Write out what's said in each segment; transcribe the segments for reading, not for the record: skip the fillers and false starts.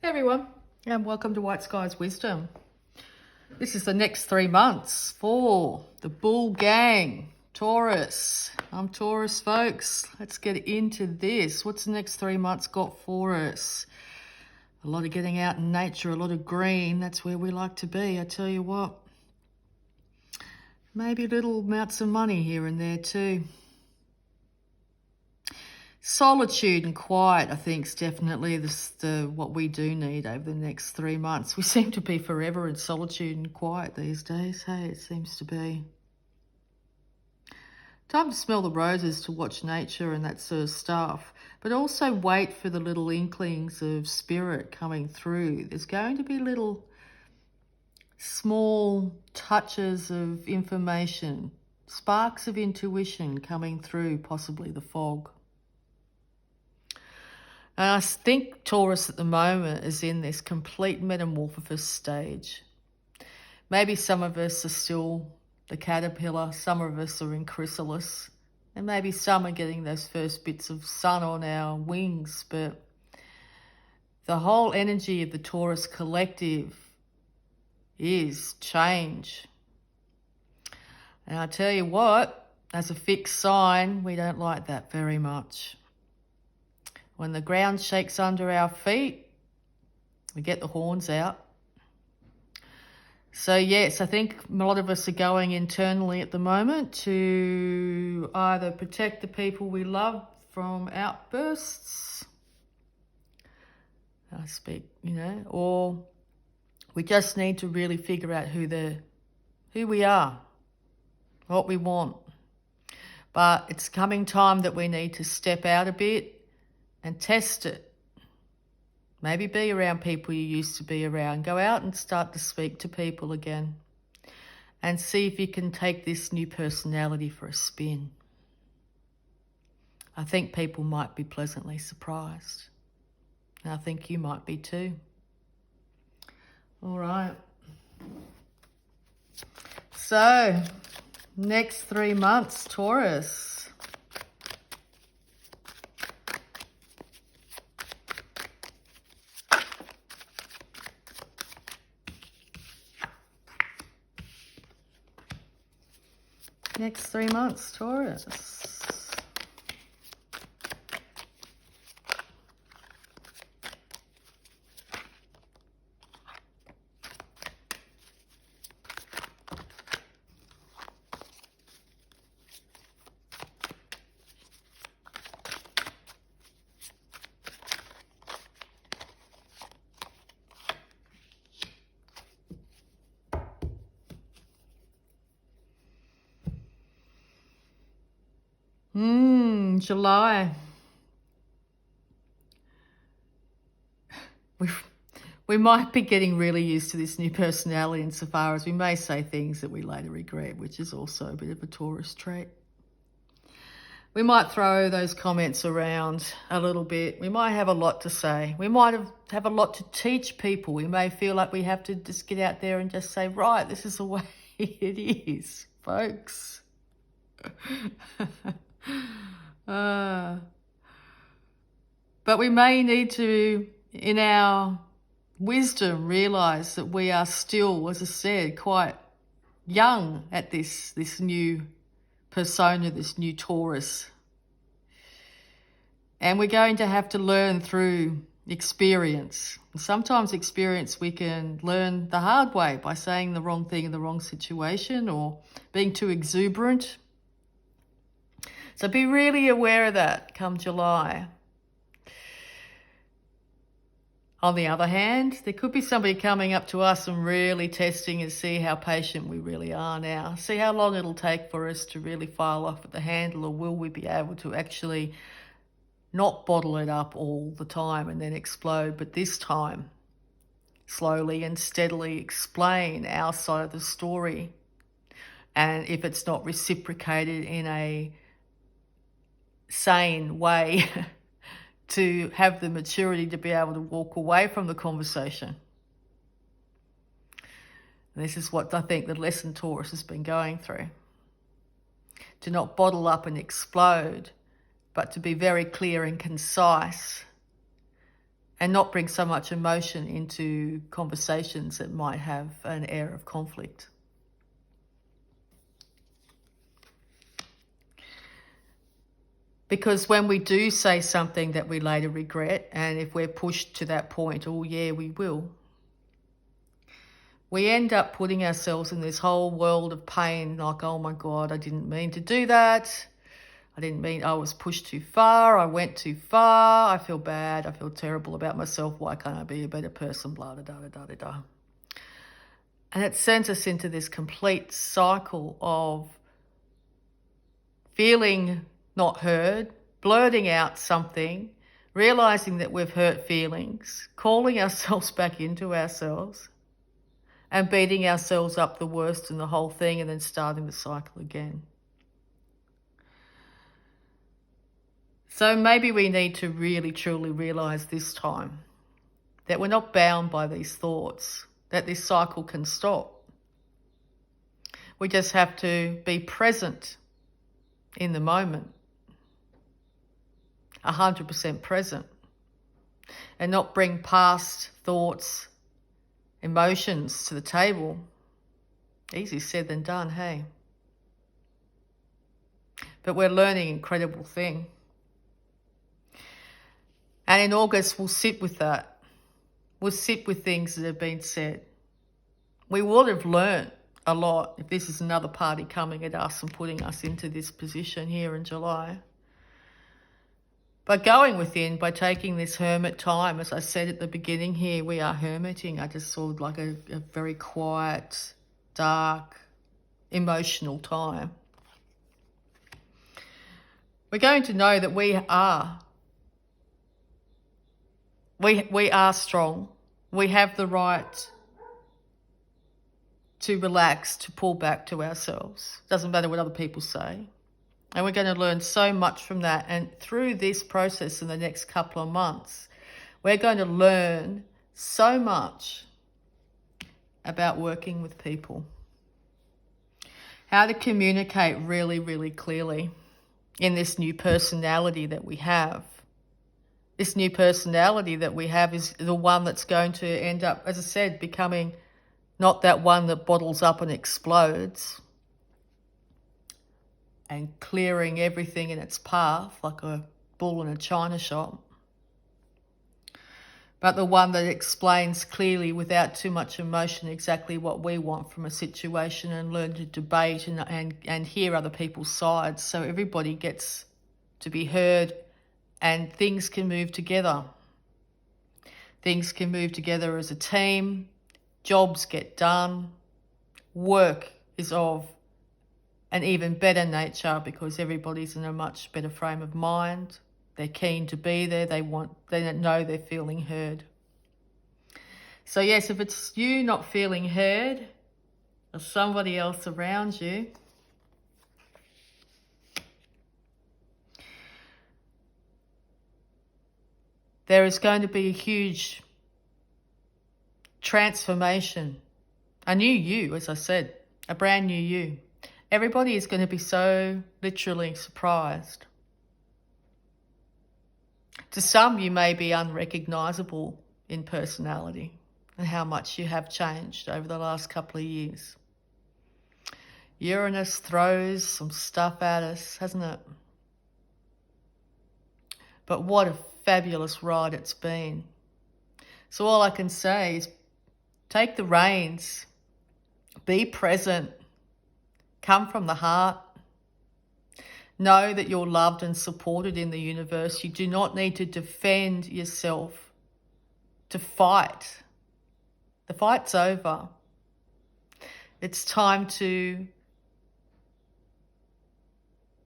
Hey everyone, and welcome to Whiteskys Wisdom. This is the next 3 months for the Bull Gang, Taurus. I'm Taurus, folks. Let's get into this. What's the next 3 months got for us? A lot of getting out in nature, a lot of green. That's where we like to be. I tell you what. Maybe little amounts of money here and there too. Solitude and quiet, I think, is definitely what we do need over the next 3 months. We seem to be forever in solitude and quiet these days. Hey, it seems to be. Time to smell the roses, to watch nature and that sort of stuff. But also wait for the little inklings of spirit coming through. There's going to be little small touches of information, sparks of intuition coming through, possibly the fog. And I think Taurus at the moment is in this complete metamorphosis stage. Maybe some of us are still the caterpillar, some of us are in chrysalis, and maybe some are getting those first bits of sun on our wings, but the whole energy of the Taurus collective is change. And I tell you what, as a fixed sign, we don't like that very much. When the ground shakes under our feet, we get the horns out. So yes, I think a lot of us are going internally at the moment to either protect the people we love from outbursts, I speak, or we just need to really figure out who we are, what we want. But it's coming time that we need to step out a bit and test it. Maybe be around people you used to be around. Go out and start to speak to people again and see if you can take this new personality for a spin. I think people might be pleasantly surprised. And I think you might be too. All right. So, next 3 months, Taurus. Next 3 months, Taurus. July. We might be getting really used to this new personality insofar as we may say things that we later regret, which is also a bit of a Taurus trait. We might throw those comments around a little bit. We might have a lot to say. We might have a lot to teach people. We may feel like we have to just get out there and just say, right, this is the way it is, folks. But we may need to, in our wisdom, realise that we are still, as I said, quite young at this new persona, this new Taurus. And we're going to have to learn through experience. Sometimes experience we can learn the hard way by saying the wrong thing in the wrong situation or being too exuberant. So be really aware of that come July. On the other hand, there could be somebody coming up to us and really testing and see how patient we really are now. See how long it'll take for us to really file off at the handle, or will we be able to actually not bottle it up all the time and then explode, but this time slowly and steadily explain our side of the story. And if it's not reciprocated in a sane way, to have the maturity to be able to walk away from the conversation. And this is what I think the lesson Taurus has been going through. To not bottle up and explode, but to be very clear and concise and not bring so much emotion into conversations that might have an air of conflict. Because when we do say something that we later regret, and if we're pushed to that point, oh yeah, we will, we end up putting ourselves in this whole world of pain, like, oh my God, I didn't mean to do that. I didn't mean, I was pushed too far. I went too far. I feel bad. I feel terrible about myself. Why can't I be a better person? Blah, da, da, da, da, da. And it sends us into this complete cycle of feeling not heard, blurting out something, realizing that we've hurt feelings, calling ourselves back into ourselves, and beating ourselves up the worst in the whole thing, and then starting the cycle again. So maybe we need to really, truly realize this time that we're not bound by these thoughts, that this cycle can stop. We just have to be present in the moment, 100% present, and not bring past thoughts, emotions to the table. Easier said than done, hey? But we're learning an incredible thing. And in August, we'll sit with that. We'll sit with things that have been said. We would have learned a lot if this is another party coming at us and putting us into this position here in July. But going within, by taking this hermit time, as I said at the beginning here, we are hermiting. I just saw like a very quiet, dark, emotional time. We're going to know that we are strong. We have the right to relax, to pull back to ourselves. Doesn't matter what other people say. And we're going to learn so much from that. And through this process in the next couple of months, we're going to learn so much about working with people. How to communicate really, really clearly in this new personality that we have. This new personality that we have is the one that's going to end up, as I said, becoming not that one that bottles up and explodes and clearing everything in its path like a bull in a china shop, but the one that explains clearly without too much emotion exactly what we want from a situation, and learn to debate and hear other people's sides so everybody gets to be heard and things can move together. Things can move together as a team, jobs get done, work is of an even better nature because everybody's in a much better frame of mind. They're keen to be there. They know they're feeling heard. So yes, if it's you not feeling heard or somebody else around you, there is going to be a huge transformation, a new you, as I said, a brand new you. Everybody is going to be so literally surprised. To some, you may be unrecognizable in personality and how much you have changed over the last couple of years. Uranus throws some stuff at us, hasn't it? But what a fabulous ride it's been. So all I can say is take the reins, be present, come from the heart. Know that you're loved and supported in the universe. You do not need to defend yourself, to fight. The fight's over. It's time to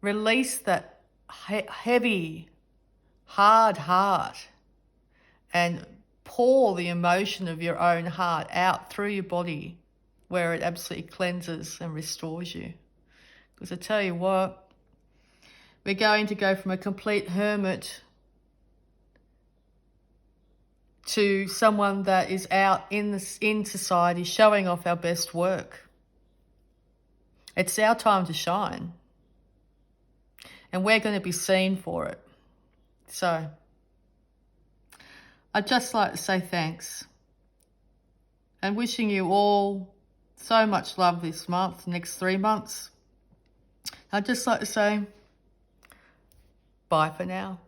release that heavy, hard heart and pour the emotion of your own heart out through your body where it absolutely cleanses and restores you. Because I tell you what, we're going to go from a complete hermit to someone that is out in society showing off our best work. It's our time to shine. And we're going to be seen for it. So I'd just like to say thanks and wishing you all so much love this month, next 3 months. I'd just like to say bye for now.